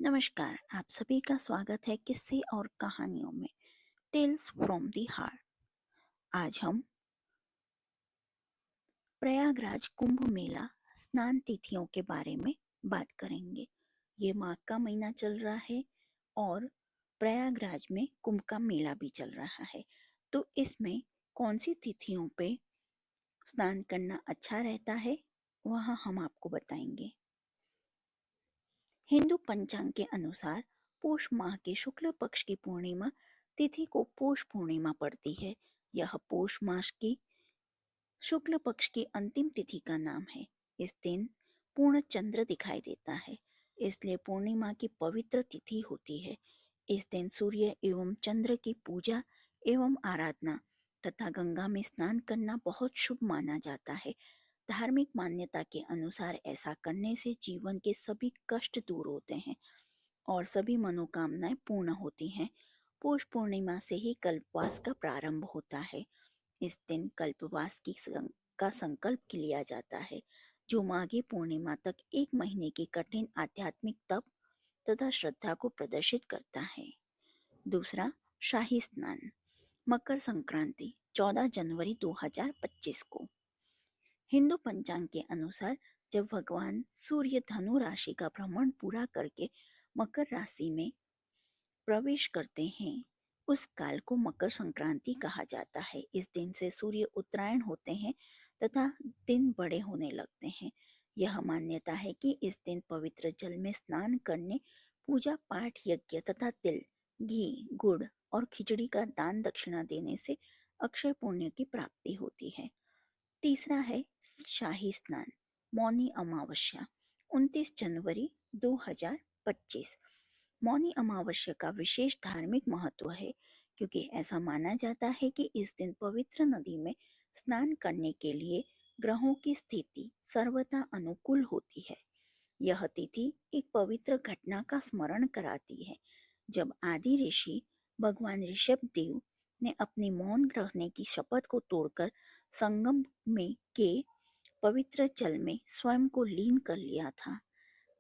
नमस्कार, आप सभी का स्वागत है किस्से और कहानियों में टेल्स फ्रॉम दी हार्ट। आज हम प्रयागराज कुंभ मेला स्नान तिथियों के बारे में बात करेंगे। ये माघ का महीना चल रहा है और प्रयागराज में कुंभ का मेला भी चल रहा है। तो इसमें कौन सी तिथियों पे स्नान करना अच्छा रहता है वह हम आपको बताएंगे। हिंदू पंचांग के अनुसार पोष माह के शुक्ल पक्ष की पूर्णिमा तिथि को पोष पूर्णिमा पड़ती है। यह पोष मास की शुक्ल पक्ष की अंतिम तिथि का नाम है। इस दिन पूर्ण चंद्र दिखाई देता है, इसलिए पूर्णिमा की पवित्र तिथि होती है। इस दिन सूर्य एवं चंद्र की पूजा एवं आराधना तथा गंगा में स्नान करना बहुत शुभ माना जाता है। धार्मिक मान्यता के अनुसार ऐसा करने से जीवन के सभी कष्ट दूर होते हैं और सभी मनोकामनाएं पूर्ण होती हैं। पौष पूर्णिमा से ही कल्पवास का प्रारंभ होता है। इस दिन कल्पवास का संकल्प लिया जाता है, जो माघी पूर्णिमा तक 1 महीने की कठिन आध्यात्मिक तप तथा श्रद्धा को प्रदर्शित करता है। दूसरा, शाही स्नान। मकर संक्रांति 14 जनवरी 2025 को। हिंदू पंचांग के अनुसार जब भगवान सूर्य धनु राशि का भ्रमण पूरा करके मकर राशि में प्रवेश करते हैं, उस काल को मकर संक्रांति कहा जाता है। इस दिन से सूर्य उत्तरायण होते हैं तथा दिन बड़े होने लगते हैं। यह मान्यता है कि इस दिन पवित्र जल में स्नान करने, पूजा पाठ, यज्ञ तथा तिल, घी, गुड़ और खिचड़ी का दान दक्षिणा देने से अक्षय पुण्य की प्राप्ति होती है। तीसरा है शाही स्नान, मौनी अमावस्या 29 जनवरी 2025। मौनी अमावस्या का विशेष धार्मिक महत्व है, क्योंकि ऐसा माना जाता है कि इस दिन पवित्र नदी में स्नान करने के लिए ग्रहों की स्थिति सर्वथा अनुकूल होती है। यह तिथि एक पवित्र घटना का स्मरण कराती है, जब आदि ऋषि भगवान ऋषभ देव ने अपनी मौन रहने की शपथ को तोड़कर संगम में के पवित्र जल में स्वयं को लीन कर लिया था।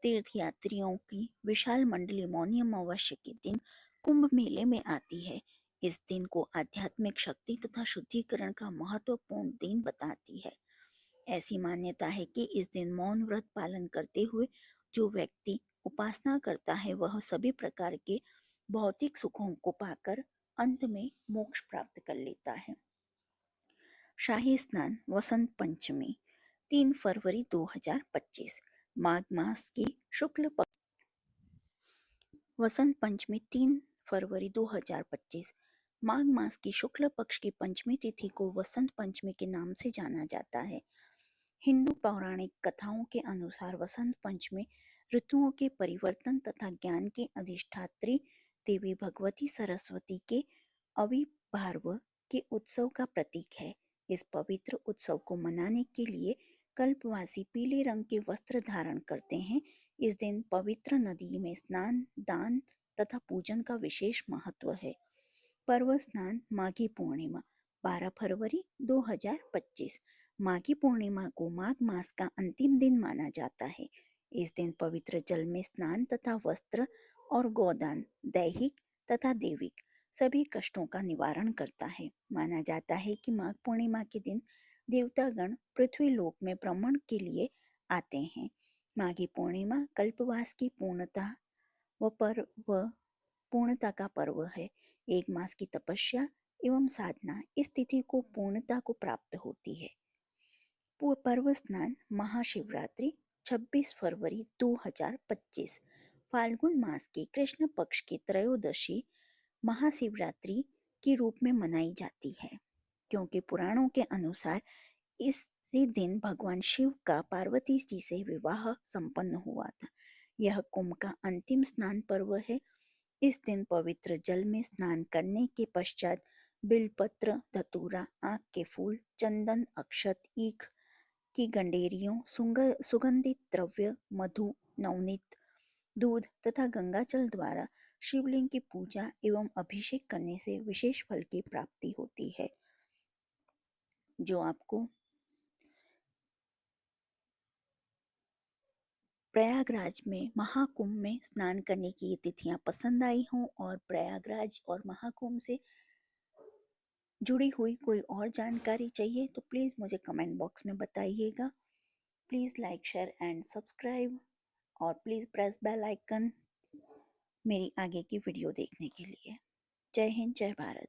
तीर्थ यात्रियों की विशाल मंडली मौनी अमावस्या के दिन कुंभ मेले में आती है। इस दिन को आध्यात्मिक शक्ति तथा शुद्धिकरण का महत्वपूर्ण दिन बताती है। ऐसी मान्यता है कि इस दिन मौन व्रत पालन करते हुए जो व्यक्ति उपासना करता है, वह सभी प्रकार के भौतिक सुखों को पाकर अंत में मोक्ष प्राप्त कर लेता है। शाही स्नान वसंत पंचमी 3 फरवरी 2025। माघ मास की शुक्ल पक्ष वसंत पंचमी 3 फरवरी 2025। माघ मास की शुक्ल पक्ष की पंचमी तिथि को वसंत पंचमी के नाम से जाना जाता है। हिंदू पौराणिक कथाओं के अनुसार वसंत पंचमी ऋतुओं के परिवर्तन तथा ज्ञान की अधिष्ठात्री देवी भगवती सरस्वती के आविर्भाव के उत्सव का प्रतीक है। इस पवित्र उत्सव को मनाने के लिए कल्पवासी पीले रंग के वस्त्र धारण करते हैं। इस दिन पवित्र नदी में स्नान, दान तथा पूजन का विशेष महत्व है। पर्व स्नान माघी पूर्णिमा 12 फरवरी 2025। माघी पूर्णिमा को माघ मास का अंतिम दिन माना जाता है। इस दिन पवित्र जल में स्नान तथा वस्त्र और गोदान दैहिक तथा देविक सभी कष्टों का निवारण करता है। माना जाता है कि माघ पूर्णिमा के दिन देवतागण पृथ्वी लोक में भ्रमण के लिए आते हैं। माघी पूर्णिमा कल्पवास की पूर्णता का पर्व है। 1 मास की तपस्या एवं साधना इस तिथि को पूर्णता को प्राप्त होती है। पर्व स्नान महाशिवरात्रि 26 फरवरी 2025। फाल्गुन मास की कृष्ण पक्ष की त्रयोदशी महाशिवरात्रि के रूप में मनाई जाती है, क्योंकि पुराणों के अनुसार इसी दिन भगवान शिव का पार्वती जी से विवाह संपन्न हुआ था। यह कुंभ का अंतिम स्नान पर्व है। इस दिन पवित्र जल में स्नान करने के पश्चात बिलपत्र, धतूरा, आक के फूल, चंदन, अक्षत, ईख की गंडेरियों, सुगंधित द्रव्य, मधु, नवनीत, दूध तथा गंगाजल द्वारा शिवलिंग की पूजा एवं अभिषेक करने से विशेष फल की प्राप्ति होती है, जो आपको प्रयागराज में महाकुंभ में स्नान करने की ये तिथियां पसंद आई हों और प्रयागराज और महाकुंभ से जुड़ी हुई कोई और जानकारी चाहिए तो प्लीज़ मुझे कमेंट बॉक्स में बताइएगा। Please like share and subscribe और प्लीज़ प्रेस बेल आइकन मेरी आगे की वीडियो देखने के लिए। जय हिंद, जय भारत।